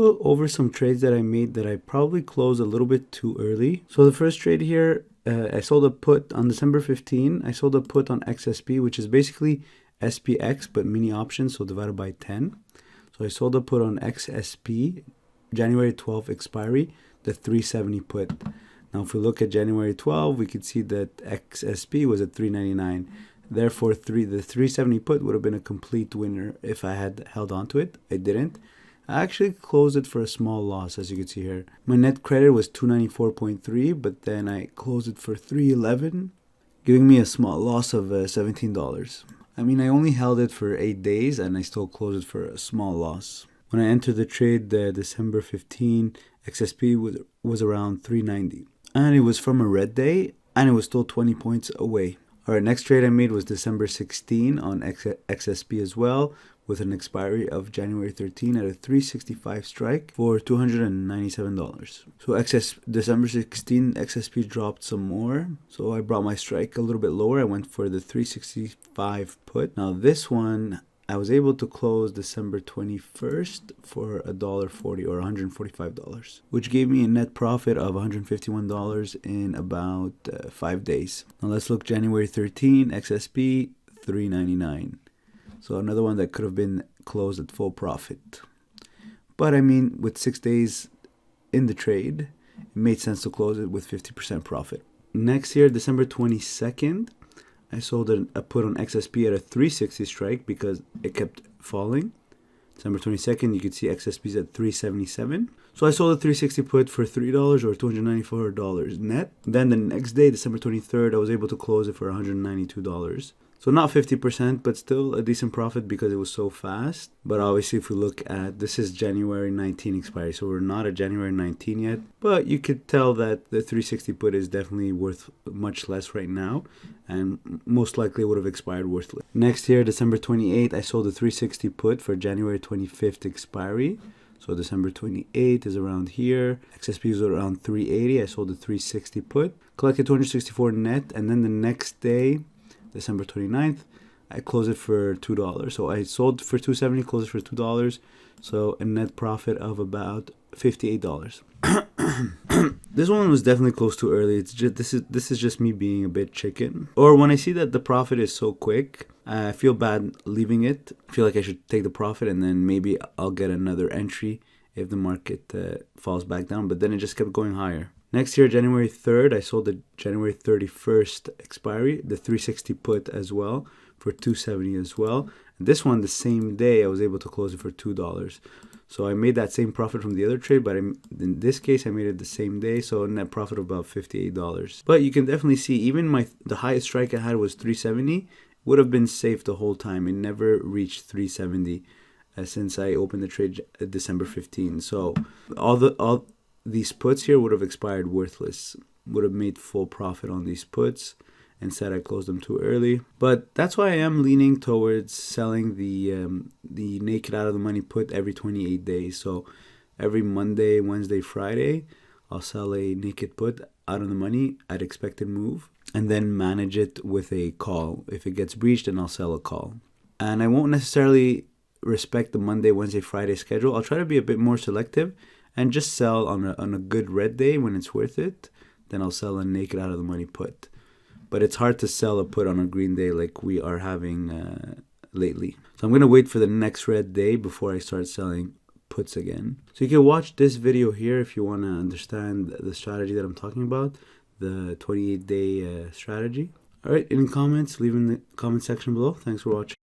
go over some trades that I made that I probably closed a little bit too early. So the first trade here, I sold a put on December 15. I sold a put on XSP, which is basically SPX, but mini options, so divided by 10. So I sold a put on XSP, January 12 expiry, the 370 put. Now, if we look at January 12, we could see that XSP was at 399. Therefore, the 370 put would have been a complete winner if I had held on to it. I didn't. I actually closed it for a small loss, as you can see here. My net credit was 294.3, but then I closed it for 311, giving me a small loss of $17. I mean, I only held it for 8 days, and I still closed it for a small loss. When I entered the trade, December 15, XSP was around 390. And it was from a red day, and it was still 20 points away. All right, next trade I made was December 16 on XSP as well, with an expiry of January 13 at a 365 strike for $297. So December 16, XSP dropped some more. So I brought my strike a little bit lower. I went for the 365 put. Now this one, I was able to close December 21st for $1.40 or $145, which gave me a net profit of $151 in about 5 days. Now let's look January 13, XSP, $399. So another one that could have been closed at full profit. But I mean, with 6 days in the trade, it made sense to close it with 50% profit. Next year, December 22nd, I sold a put on XSP at a 360 strike because it kept falling. December 22nd, you can see XSP's at 377. So I sold a 360 put for $3 or $294 net. Then the next day, December 23rd, I was able to close it for $192. So not 50%, but still a decent profit because it was so fast. But obviously, if we look at, this is January 19 expiry, so we're not at January 19 yet. But you could tell that the 360 put is definitely worth much less right now, and most likely would have expired worthless. Next year, December 28, I sold a 360 put for January 25th expiry. So December 28 is around here. XSP is around 380. I sold a 360 put, collected 264 net, and then the next day, December 29th, I closed it for $2. So I sold for $270, closed it for $2. So a net profit of about $58. This one was definitely close too early. It's just this is just me being a bit chicken. Or when I see that the profit is so quick, I feel bad leaving it. I feel like I should take the profit and then maybe I'll get another entry if the market falls back down. But then it just kept going higher. Next year, January 3rd, I sold the January 31st expiry, the 360 put as well, for $270 as well. And this one, the same day, I was able to close it for $2. So I made that same profit from the other trade, but in this case, I made it the same day, so a net profit of about $58. But you can definitely see, even the highest strike I had was $370. Would have been safe the whole time. It never reached $370 since I opened the trade December 15. So all these puts here would have expired worthless, would have made full profit on these puts. Instead, I closed them too early. But that's why I am leaning towards selling the naked out of the money put every 28 days. So every Monday, Wednesday, Friday, I'll sell a naked put out of the money at expected move and then manage it with a call. If it gets breached, then I'll sell a call. And I won't necessarily respect the Monday, Wednesday, Friday schedule. I'll try to be a bit more selective and just sell on a good red day when it's worth it. Then I'll sell a naked out of the money put. But it's hard to sell a put on a green day like we are having lately. So I'm going to wait for the next red day before I start selling puts again. So you can watch this video here if you want to understand the strategy that I'm talking about, the 28-day strategy. All right, any comments, leave in the comment section below. Thanks for watching.